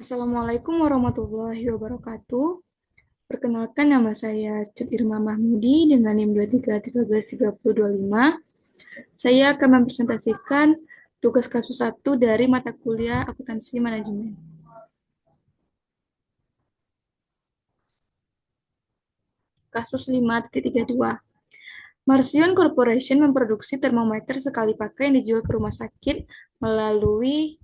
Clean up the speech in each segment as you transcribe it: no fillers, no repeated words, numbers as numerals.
Assalamualaikum warahmatullahi wabarakatuh. Perkenalkan nama saya Cut Irma Mahmudi dengan NIM 23133025. Saya akan mempresentasikan tugas kasus 1 dari mata kuliah Akuntansi Manajemen. Kasus 5.32. Marsion Corporation memproduksi termometer sekali pakai yang dijual ke rumah sakit melalui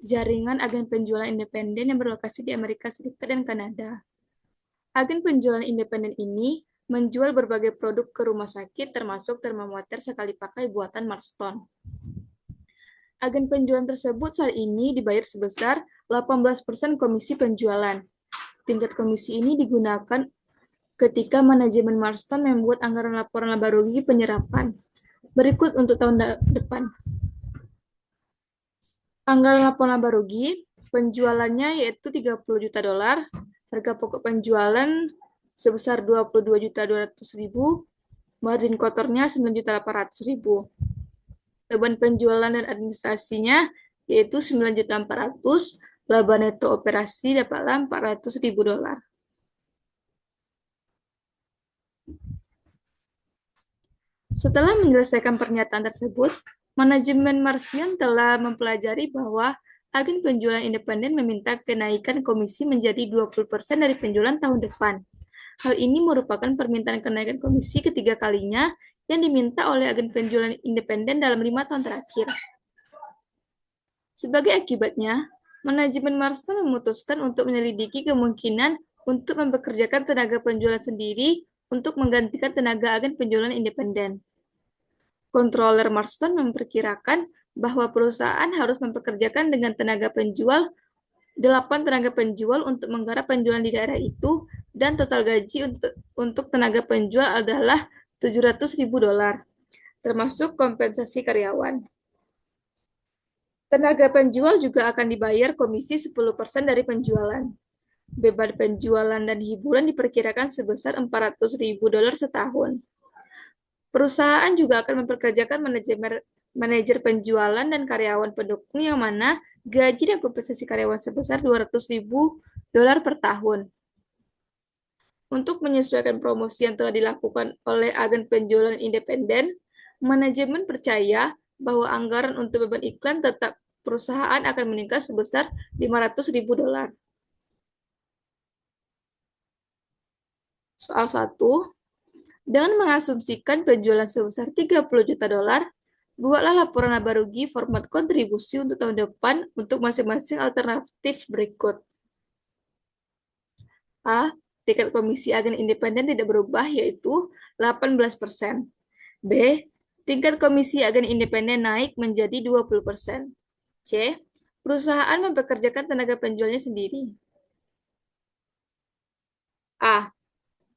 jaringan agen penjualan independen yang berlokasi di Amerika Serikat dan Kanada. Agen penjualan independen ini menjual berbagai produk ke rumah sakit termasuk termometer sekali pakai buatan Marston. Agen penjualan tersebut saat ini dibayar sebesar 18% komisi penjualan. Tingkat komisi ini digunakan ketika manajemen Marston membuat anggaran laporan laba rugi penyerapan. Berikut untuk tahun depan. Anggaran laporan laba rugi, penjualannya yaitu 30 juta dolar, harga pokok penjualan sebesar 22.200.000, margin kotornya 9.800.000. Beban penjualan dan administrasinya yaitu 9.400.000, laba neto operasi dapatlah 400.000 dolar. Setelah menyelesaikan pernyataan tersebut, manajemen Marsion telah mempelajari bahwa agen penjualan independen meminta kenaikan komisi menjadi 20% dari penjualan tahun depan. Hal ini merupakan permintaan kenaikan komisi ketiga kalinya yang diminta oleh agen penjualan independen dalam 5 tahun terakhir. Sebagai akibatnya, manajemen Marston memutuskan untuk menyelidiki kemungkinan untuk mempekerjakan tenaga penjualan sendiri untuk menggantikan tenaga agen penjualan independen. Controller Marston memperkirakan bahwa perusahaan harus mempekerjakan dengan tenaga penjual 8 tenaga penjual untuk menggarap penjualan di daerah itu, dan total gaji untuk tenaga penjual adalah 700.000 dolar, termasuk kompensasi karyawan. Tenaga penjual juga akan dibayar komisi 10% dari penjualan. Beban penjualan dan hiburan diperkirakan sebesar 400.000 dolar setahun. Perusahaan juga akan mempekerjakan manajer penjualan dan karyawan pendukung yang mana gaji dan kompensasi karyawan sebesar 200.000 dolar per tahun. Untuk menyesuaikan promosi yang telah dilakukan oleh agen penjualan independen, manajemen percaya bahwa anggaran untuk beban iklan tetap perusahaan akan meningkat sebesar 500.000 dolar. Soal 1. Dengan mengasumsikan penjualan sebesar 30 juta dolar, buatlah laporan laba rugi format kontribusi untuk tahun depan untuk masing-masing alternatif berikut. A. Tingkat komisi agen independen tidak berubah, yaitu 18%. B. Tingkat komisi agen independen naik menjadi 20%. C. Perusahaan mempekerjakan tenaga penjualnya sendiri. A.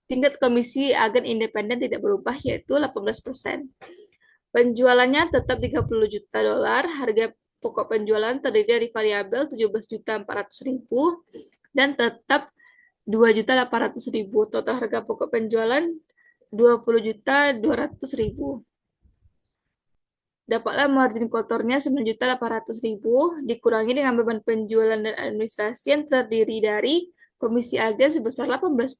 Tingkat komisi agen independen tidak berubah, yaitu 18%. Penjualannya tetap 30 juta dolar, harga pokok penjualan terdiri dari variabel 17.400.000 dan tetap 2.800.000. Total harga pokok penjualan 20.200.000. Dapatlah margin kotornya 9.800.000 dikurangi dengan beban penjualan dan administrasi yang terdiri dari komisi agen sebesar 18%,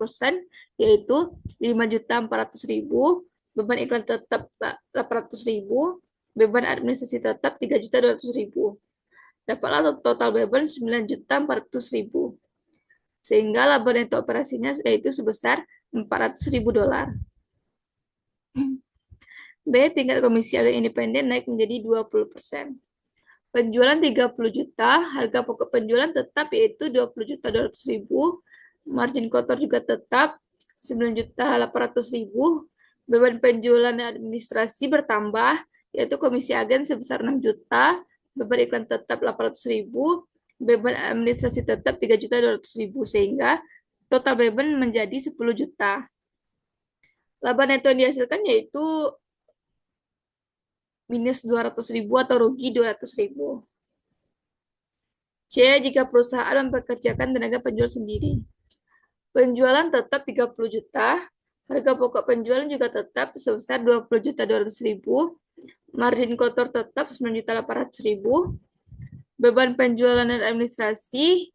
yaitu 5.400.000, beban iklan tetap 800.000, beban administrasi tetap 3.200.000. Dapatlah total beban 9.400.000. Sehingga laba neto operasinya yaitu sebesar 400.000 dolar. B. Tingkat komisi agen independen naik menjadi 20%. Penjualan 30 juta, harga pokok penjualan tetap yaitu 20.200.000, margin kotor juga tetap 9.800.000, beban penjualan dan administrasi bertambah, yaitu komisi agen sebesar 6 juta, beban iklan tetap 800.000, beban administrasi tetap 3.200.000, sehingga total beban menjadi 10 juta. Laba neto yang dihasilkan yaitu minus 200.000 atau rugi 200.000. C. Jika perusahaan mempekerjakan tenaga penjual sendiri. Penjualan tetap 30 juta, harga pokok penjualan juga tetap sebesar 20.200.000, margin kotor tetap 9.800.000, Beban penjualan dan administrasi,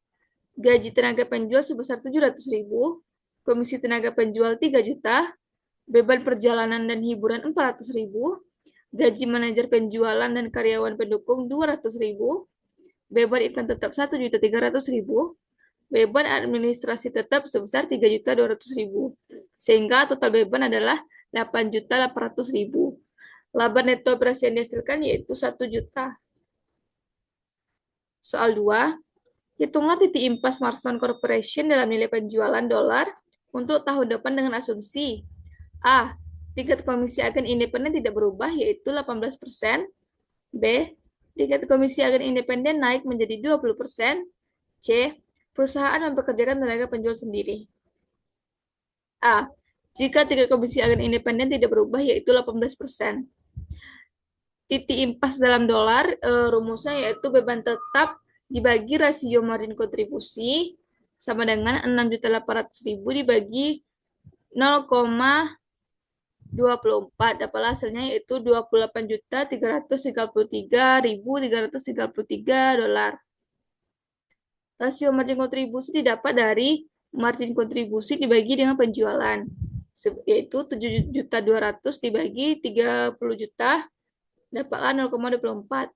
gaji tenaga penjual sebesar 700.000, komisi tenaga penjual 3 juta, beban perjalanan dan hiburan 400.000, gaji manajer penjualan dan karyawan pendukung 200.000, beban iklan tetap 1.300.000, beban administrasi tetap sebesar 3.200.000, sehingga total beban adalah 8.800.000. Laba neto operasi yang dihasilkan yaitu 1 juta. Soal 2, hitunglah titik impas Marston Corporation dalam nilai penjualan dolar untuk tahun depan dengan asumsi A. Tingkat komisi agen independen tidak berubah, yaitu 18%. B. Tingkat komisi agen independen naik menjadi 20%. C. Perusahaan mempekerjakan tenaga penjual sendiri. A. Jika tingkat komisi agen independen tidak berubah, yaitu 18%. Titik impas dalam dolar, rumusnya yaitu beban tetap dibagi rasio margin kontribusi sama dengan 6.800.000 dibagi 0,24. Dapat hasilnya yaitu 28.333.333 dolar. Rasio margin kontribusi didapat dari margin kontribusi dibagi dengan penjualan, yaitu 7.200.000 dibagi 30 juta, dapatlah 0,24.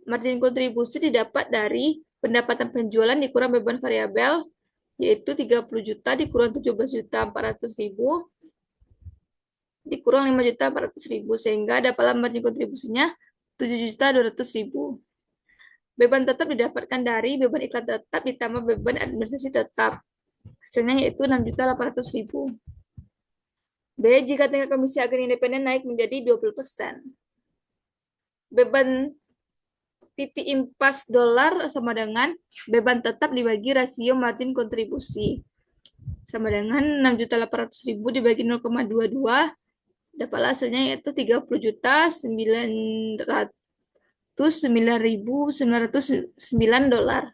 Margin kontribusi didapat dari pendapatan penjualan dikurang beban variabel, yaitu 30 juta dikurang 17.400.000 dikurang 5.400.000, sehingga dapatlah margin kontribusinya 7.200.000. Beban tetap didapatkan dari beban iklan tetap ditambah beban administrasi tetap. Hasilnya yaitu 6.800.000. B. Jika tingkat komisi agen independen naik menjadi 20%. Beban titik impas dolar sama dengan beban tetap dibagi rasio margin kontribusi. Sama dengan 6.800.000 dibagi 0,22, dapatlah hasilnya yaitu 30.909.909 dolar.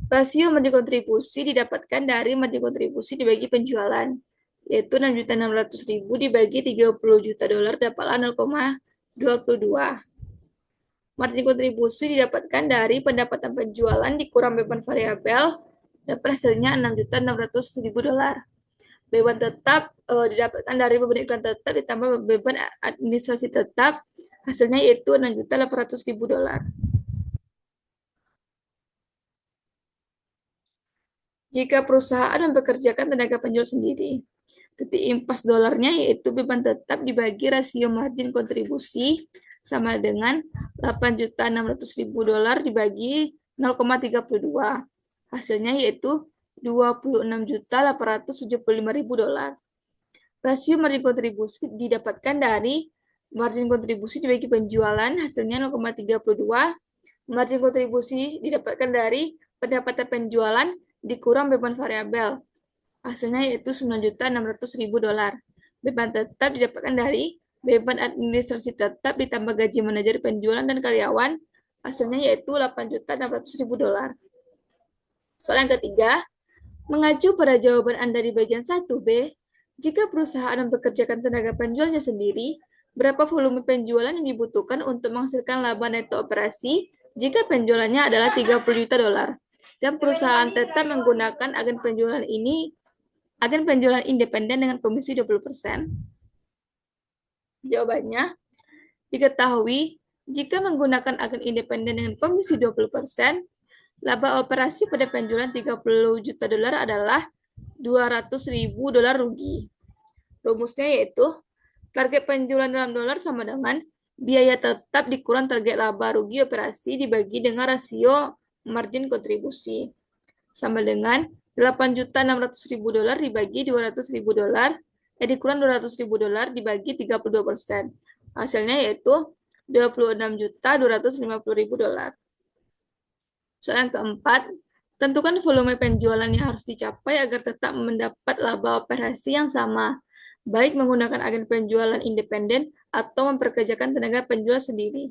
Rasio margin kontribusi didapatkan dari margin kontribusi dibagi penjualan, yaitu 6.600.000 dibagi 30 juta dolar, dapatlah 0,22. Margin kontribusi didapatkan dari pendapatan penjualan dikurang beban variabel, dapat hasilnya 6.600.000 dolar. Beban tetap didapatkan dari beban iklan tetap ditambah beban administrasi tetap, hasilnya yaitu 6.800.000 dolar. Jika perusahaan mempekerjakan tenaga penjual sendiri, titik impas dolarnya yaitu beban tetap dibagi rasio margin kontribusi sama dengan 8.600.000 dolar dibagi 0,32. Hasilnya yaitu 26.875.000 dolar. Rasio margin kontribusi didapatkan dari margin kontribusi dibagi penjualan, hasilnya 0,32. Margin kontribusi didapatkan dari pendapatan penjualan dikurang beban variabel, hasilnya yaitu 9.600.000 dolar. Beban tetap didapatkan dari beban administrasi tetap ditambah gaji manajer penjualan dan karyawan, hasilnya yaitu 8.600.000 dolar. Soal yang ketiga, mengacu pada jawaban Anda di bagian 1B, jika perusahaan mempekerjakan tenaga penjualnya sendiri, berapa volume penjualan yang dibutuhkan untuk menghasilkan laba neto operasi jika penjualannya adalah 30 juta dolar? Dan perusahaan tetap menggunakan agen penjualan independen dengan komisi 20%. Jawabannya, diketahui jika menggunakan agen independen dengan komisi 20%, laba operasi pada penjualan 30 juta dolar adalah 200.000 dolar rugi. Rumusnya yaitu target penjualan dalam dolar sama dengan biaya tetap dikurang target laba rugi operasi dibagi dengan rasio margin kontribusi, sama dengan 8.600.000 dolar dibagi 200.000 dolar, dikurang 200.000 dolar dibagi 32%. Hasilnya yaitu 26.250.000 dolar. Soal yang keempat, tentukan volume penjualan yang harus dicapai agar tetap mendapat laba operasi yang sama, baik menggunakan agen penjualan independen atau mempekerjakan tenaga penjual sendiri.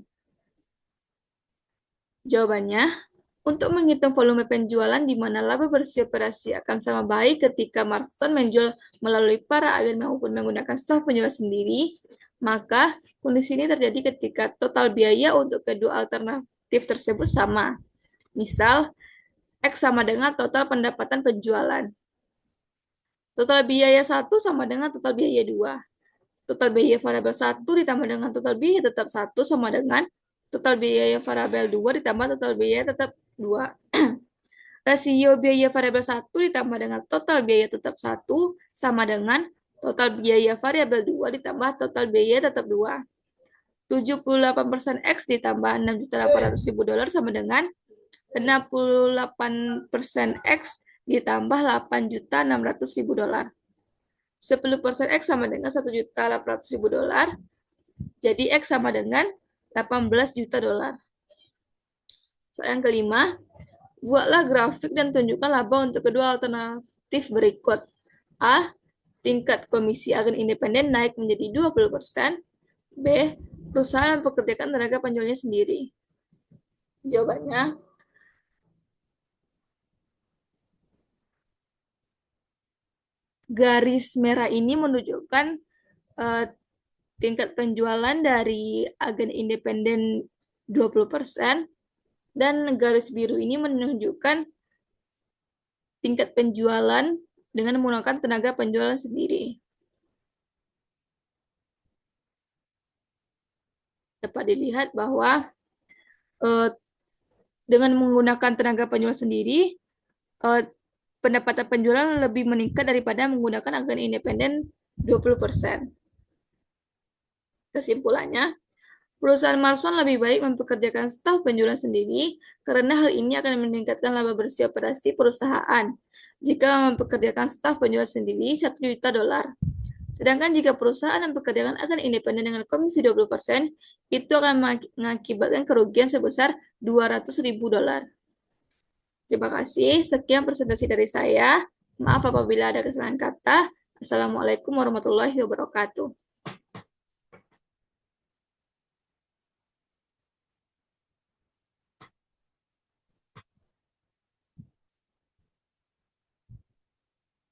Jawabannya, untuk menghitung volume penjualan di mana laba bersih operasi akan sama baik ketika Marston menjual melalui para agen maupun menggunakan stok penjual sendiri, maka kondisi ini terjadi ketika total biaya untuk kedua aktif tersebut sama. Misal, X sama dengan total pendapatan penjualan. Total biaya 1 sama dengan total biaya 2. Total biaya variabel 1 ditambah dengan total biaya tetap 1 sama dengan total biaya variabel 2 ditambah total biaya tetap 2. Rasio biaya variabel 1 ditambah dengan total biaya tetap 1 sama dengan total biaya variabel 2 ditambah total biaya tetap 2. 78% X ditambah 6.800.000 dolar sama dengan 68% X ditambah 8.600.000 dolar. 10% X sama dengan 1.800.000 dolar. Jadi X sama dengan 18 juta dolar. Soal yang kelima, buatlah grafik dan tunjukkan laba untuk kedua alternatif berikut. A. Tingkat komisi agen independen naik menjadi 20%. B. Perusahaan mempekerjakan tenaga penjualnya sendiri. Jawabannya, garis merah ini menunjukkan tingkat penjualan dari agen independen 20%, dan garis biru ini menunjukkan tingkat penjualan dengan menggunakan tenaga penjualan sendiri. Dapat dilihat bahwa dengan menggunakan tenaga penjual sendiri, pendapatan penjualan lebih meningkat daripada menggunakan agen independen 20%. Kesimpulannya, perusahaan Marson lebih baik mempekerjakan staf penjualan sendiri karena hal ini akan meningkatkan laba bersih operasi perusahaan. Jika mempekerjakan staf penjual sendiri 1 juta dolar. Sedangkan jika perusahaan mempekerjakan agen independen dengan komisi 20%, itu akan mengakibatkan kerugian sebesar 200.000 dolar. Terima kasih. Sekian presentasi dari saya. Maaf apabila ada kesalahan kata. Assalamualaikum warahmatullahi wabarakatuh.